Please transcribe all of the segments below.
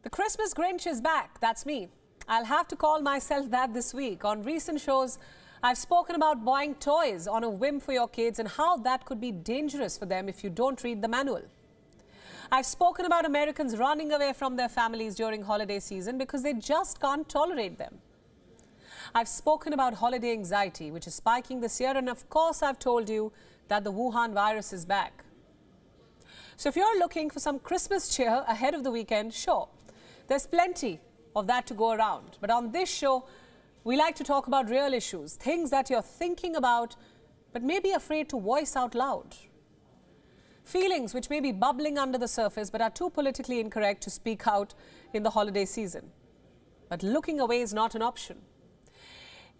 The Christmas Grinch is back. That's me. I'll have to call myself that this week. On recent shows, I've spoken about buying toys on a whim for your kids and how that could be dangerous for them if you don't read the manual. I've spoken about Americans running away from their families during holiday season because they just can't tolerate them. I've spoken about holiday anxiety, which is spiking this year, and of course I've told you that the Wuhan virus is back. So if you're looking for some Christmas cheer ahead of the weekend, sure, there's plenty of that to go around. But on this show, we like to talk about real issues, things that you're thinking about but may be afraid to voice out loud. Feelings which may be bubbling under the surface but are too politically incorrect to speak out in the holiday season. But looking away is not an option.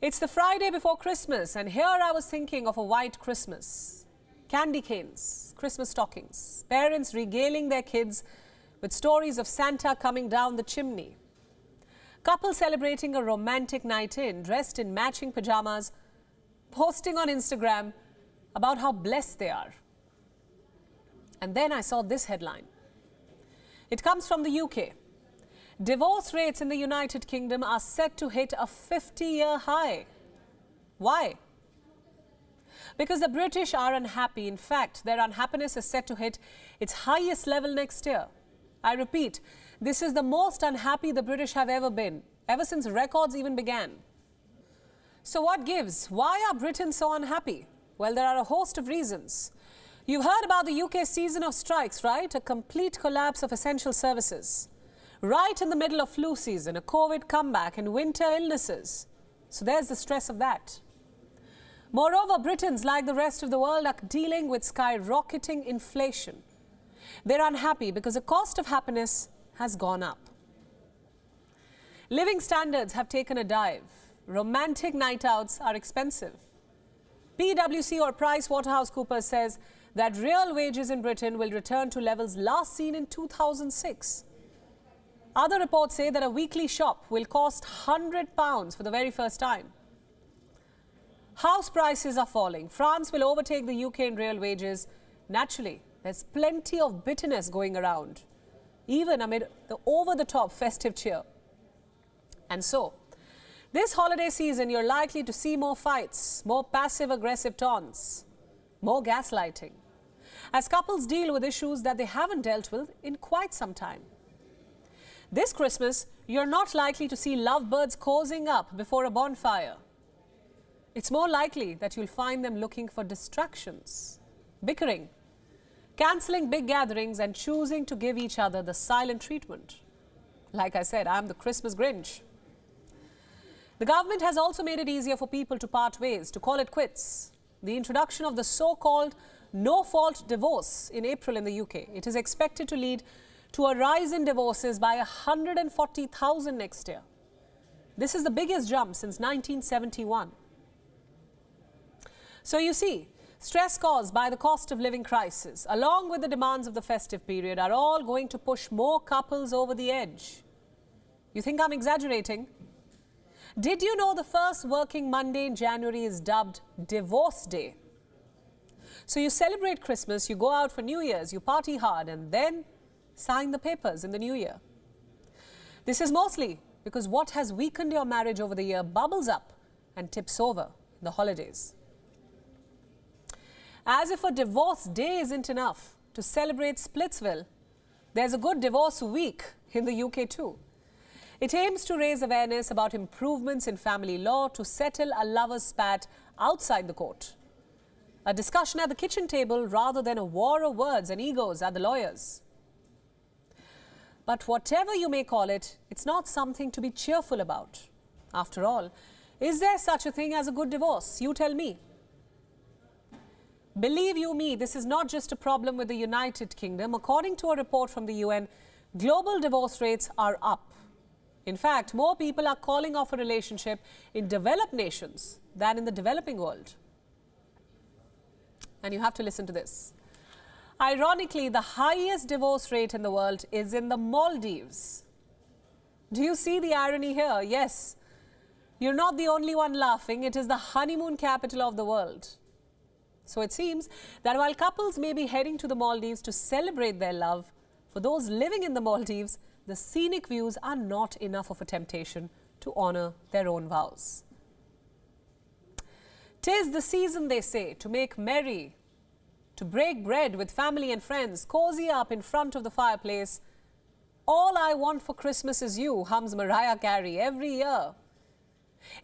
It's the Friday before Christmas, and here I was thinking of a white Christmas. Candy canes, Christmas stockings, parents regaling their kids with stories of Santa coming down the chimney. Couple celebrating a romantic night in, dressed in matching pajamas, posting on Instagram about how blessed they are. And then I saw this headline. It comes from the UK. Divorce rates in the United Kingdom are set to hit a 50-year high. Why? Because the British are unhappy. In fact, their unhappiness is set to hit its highest level next year. I repeat, this is the most unhappy the British have ever been, ever since records even began. So what gives? Why are Britons so unhappy? Well, there are a host of reasons. You've heard about the UK season of strikes, right? A complete collapse of essential services. Right in the middle of flu season, a COVID comeback and winter illnesses. So there's the stress of that. Moreover, Britons, like the rest of the world, are dealing with skyrocketing inflation. They're unhappy because the cost of happiness has gone up. Living standards have taken a dive. Romantic night outs are expensive. PwC or PricewaterhouseCoopers says that real wages in Britain will return to levels last seen in 2006. Other reports say that a weekly shop will cost £100 for the very first time. House prices are falling. France will overtake the UK in real wages. Naturally, there's plenty of bitterness going around, even amid the over-the-top festive cheer. And so, this holiday season, you're likely to see more fights, more passive-aggressive taunts, more gaslighting, as couples deal with issues that they haven't dealt with in quite some time. This Christmas, you're not likely to see lovebirds cozying up before a bonfire. It's more likely that you'll find them looking for distractions, bickering, cancelling big gatherings and choosing to give each other the silent treatment. Like I said, I'm the Christmas Grinch. The government has also made it easier for people to part ways, to call it quits. The introduction of the so-called no-fault divorce in April in the UK. It is expected to lead to a rise in divorces by 140,000 next year. This is the biggest jump since 1971. So you see, stress caused by the cost of living crisis, along with the demands of the festive period, are all going to push more couples over the edge. You think I'm exaggerating? Did you know the first working Monday in January is dubbed Divorce Day? So you celebrate Christmas, you go out for New Year's, you party hard, and then sign the papers in the new year. This is mostly because what has weakened your marriage over the year bubbles up and tips over in the holidays. As if a divorce day isn't enough to celebrate Splitsville, there's a good divorce week in the UK too. It aims to raise awareness about improvements in family law to settle a lover's spat outside the court. A discussion at the kitchen table rather than a war of words and egos at the lawyers. But whatever you may call it, it's not something to be cheerful about. After all, is there such a thing as a good divorce? You tell me. Believe you me, this is not just a problem with the United Kingdom. According to a report from the UN, global divorce rates are up. In fact, more people are calling off a relationship in developed nations than in the developing world. And you have to listen to this. Ironically, the highest divorce rate in the world is in the Maldives. Do you see the irony here? Yes, you're not the only one laughing. It is the honeymoon capital of the world. So it seems that while couples may be heading to the Maldives to celebrate their love, for those living in the Maldives, the scenic views are not enough of a temptation to honour their own vows. 'Tis the season, they say, to make merry, to break bread with family and friends, cozy up in front of the fireplace. All I want for Christmas is you, hums Mariah Carey every year.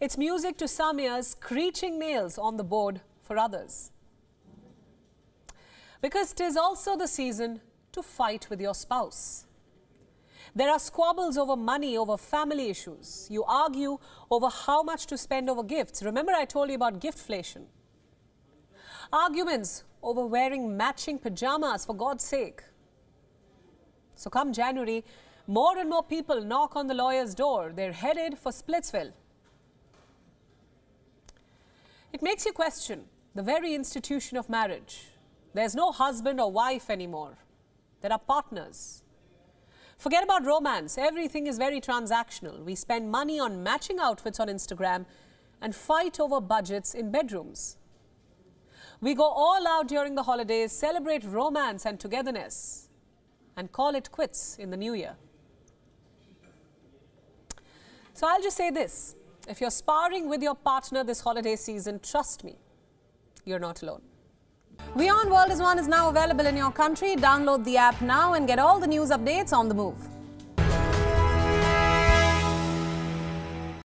It's music to some ears, screeching nails on the board for others. Because 'tis also the season to fight with your spouse. There are squabbles over money, over family issues. You argue over how much to spend over gifts. Remember I told you about giftflation. Arguments over wearing matching pajamas, for God's sake. So come January, more and more people knock on the lawyer's door. They're headed for Splitsville. It makes you question the very institution of marriage. There's no husband or wife anymore. There are partners. Forget about romance. Everything is very transactional. We spend money on matching outfits on Instagram and fight over budgets in bedrooms. We go all out during the holidays, celebrate romance and togetherness, and call it quits in the new year. So I'll just say this. If you're sparring with your partner this holiday season, trust me, you're not alone. WION World is now available in your country. Download the app now and get all the news updates on the move.